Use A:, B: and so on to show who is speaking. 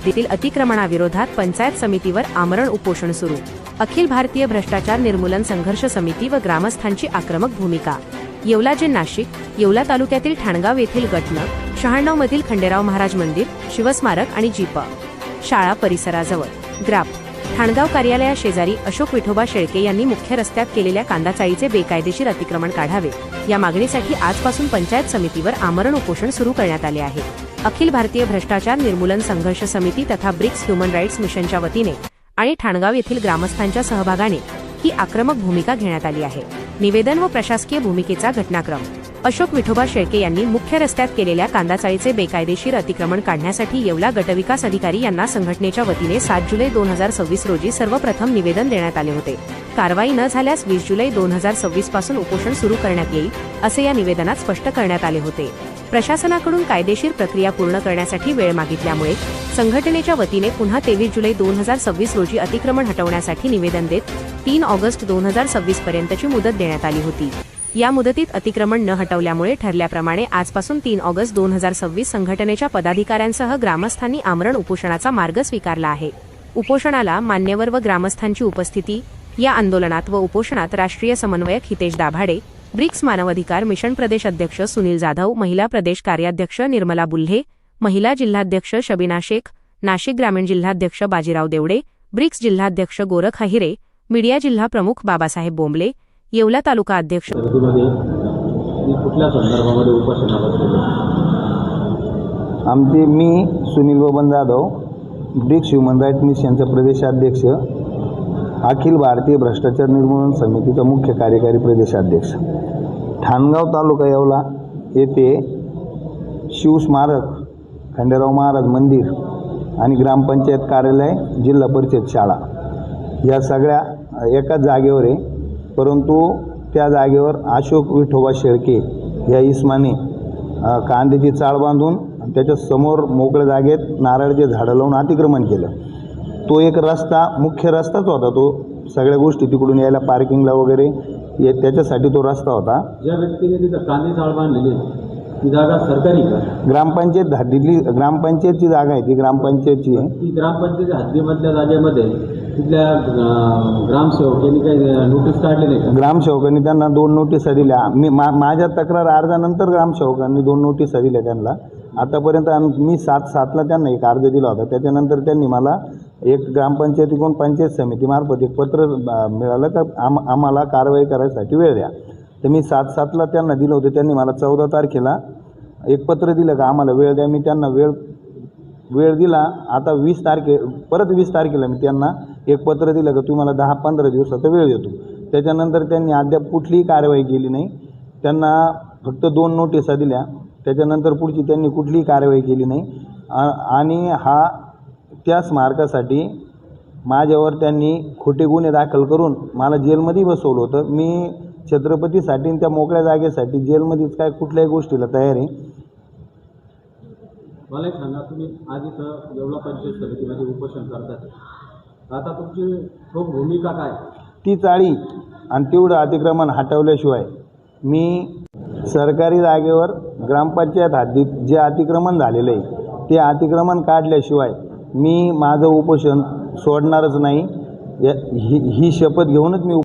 A: हद्दीतील अतिक्रमणाविरोधात पंचायत समितीवर आमरण उपोषण सुरू। अखिल भारतीय भ्रष्टाचार निर्मूलन संघर्ष समिती व ग्रामस्थांची आक्रमक भूमिका। येवला जे नाशिक, येवला तालुक्यातील ठाणगाव येथील गट 96 मधील खंडेराव महाराज मंदिर, शिवस्मारक आणि जीप शाळा परिसराजवळ ग्राम ठाणगाव कार्यालया शेजारी अशोक विठोबा शेळके यांनी मुख्य रस्त्यात केलेल्या कांदाचाळीचे बेकायदेशीर अतिक्रमण काढावे या मागणीसाठी आजपासून पंचायत समितीवर आमरण उपोषण सुरू करण्यात आले आहे। अखिल भारतीय भ्रष्टाचार निर्मूलन संघर्ष समिती तथा ब्रिक्स ह्युमन राईट्स मिशनच्या वतीने आणि ठाणगाव येथील ग्रामस्थांच्या सहभागाने ही आक्रमक भूमिका घेण्यात आली आहे। निवेदन व प्रशासकीय भूमिकेचा घटनाक्रम। अशोक विठोबा शेळके यांनी मुख्य रस्त्यात केलेल्या कांदाचाळीचे बेकायदेशीर अतिक्रमण काढण्यासाठी येवला गटविकास अधिकारी यांना संघटनेच्या वतीने 7 जुलै 2026 रोजी सर्वप्रथम निवेदन देण्यात आले होते। कारवाई न झाल्यास 20 जुलै 2026 पासून उपोषण सुरू करण्यात येईल असे या निवेदनात स्पष्ट करण्यात आले होते। प्रशासनाकडून कायदेशीर प्रक्रिया पूर्ण करण्यासाठी वेळ मागितल्यामुळे संघटनेच्या वतीने पुन्हा 23 जुलै 2026 रोजी अतिक्रमण हटवण्यासाठी निवेदन देत 3 ऑगस्ट 2026 पर्यंतची मुदत देण्यात आली होती। या मुदतीत अतिक्रमण न हटवल्यामुळे ठरल्याप्रमाणे आजपासून 3 ऑगस्ट 2026 संघटनेच्या पदाधिकाऱ्यांसह ग्रामस्थांनी आमरण उपोषणाचा मार्ग स्वीकारला आहे। उपोषणाला मान्यवर व ग्रामस्थांची उपस्थिती। या आंदोलनात व उपोषणात राष्ट्रीय समन्वयक हितेश दाभाडे, ब्रिक्स मानवाधिकार मिशन प्रदेश अध्यक्ष सुनील जाधव, महिला प्रदेश कार्याध्यक्ष निर्मला बुल्हे, महिला जिल्हाध्यक्ष शबीना शेख, नाशिक ग्रामीण जिल्हाध्यक्ष बाजीराव देवडे, ब्रिक्स जिल्हाध्यक्ष गोरख अहिरे, मीडिया जिल्हा प्रमुख बाबासाहेब बोंबले, येवला तालुका अध्यक्ष।
B: मी Sunil Baban Jadhav, BRICS human right मिशनचा प्रदेशाध्यक्ष, अखिल भारतीय भ्रष्टाचार निर्मूलन समितीचा मुख्य कार्यकारी प्रदेशाध्यक्ष। ठाणगाव तालुका येवला येथे शिवस्मारक, खंडेराव महाराज मंदिर आणि ग्रामपंचायत कार्यालय, जिल्हा परिषद शाळा या सगळ्या एकाच जागेवर आहे। परंतु त्या जागेवर अशोक विठोबा शेळके या इसमाने कांद्याची चाळ बांधून त्याच्या समोर मोकळ्या जागेत नारळाचे झाडं लावून अतिक्रमण केलं। तो एक रस्ता, मुख्य रस्ताच होता, तो सगळ्या गोष्टी तिकडून यायला पार्किंगला वगैरे त्याच्यासाठी तो रस्ता होता।
C: ज्या व्यक्तीने तिथं कांदे चाळ बांधलेली ती जागा सरकारी का?
B: ग्रामपंचायत हद्दीतली, ग्रामपंचायतची जागा आहे ती, ग्रामपंचायतची आहे
C: ती। ग्रामपंचायत हद्दीमधल्या जागेमध्ये तिथल्या ग्रामसेवकांनी काही नोटीस काढली नाही का?
B: ग्रामसेवकांनी त्यांना 2 नोटिसा दिल्या। माझ्या तक्रार अर्जानंतर ग्रामसेवकांनी 2 नोटिसा दिल्या त्यांना। आतापर्यंत मी 7/7ला त्यांना एक अर्ज दिला होता। त्याच्यानंतर त्यांनी मला एक ग्रामपंचायतीकडून पंचायत समितीमार्फत एक पत्र मिळालं का आम्हाला कारवाई करायसाठी वेळ द्या। तर मी 7/7ला त्यांना दिलं होतं। त्यांनी मला 14 तारखेला एक पत्र दिलं का आम्हाला वेळ द्या। मी त्यांना वेळ दिला। आता 20 तारखेला मी त्यांना एक पत्र दिलं का तुम्हाला 10-15 दिवसाचा वेळ देतो। त्याच्यानंतर त्यांनी अद्याप कुठलीही कारवाई केली नाही। त्यांना फक्त 2 नोटिसा दिल्या, त्याच्यानंतर पुढची त्यांनी कुठलीही कारवाई केली नाही। आणि त्या स्मारकासाठी माझ्यावर त्यांनी खोटे गुन्हे दाखल करून मला जेलमध्ये बसवलं होतं। मी छत्रपतीसाठी त्या मोकळ्या जागेसाठी जेलमध्येच काय कुठल्याही गोष्टीला तयार आहे।
C: मला एक सांगा, तुम्ही आज इथं येवला पंचायत समितीमध्ये उपोषण करतात, आता तुमची ठोक भूमिका काय?
B: ती चाळी आणि तेवढं अतिक्रमण हटवल्याशिवाय मी सरकारी जागेवर ग्रामपंचायत हद्दीत जे अतिक्रमण झालेलं आहे ते अतिक्रमण काढल्याशिवाय मी माझं उपोषण सोडणारच नाही। ही शपथ घेऊनच मी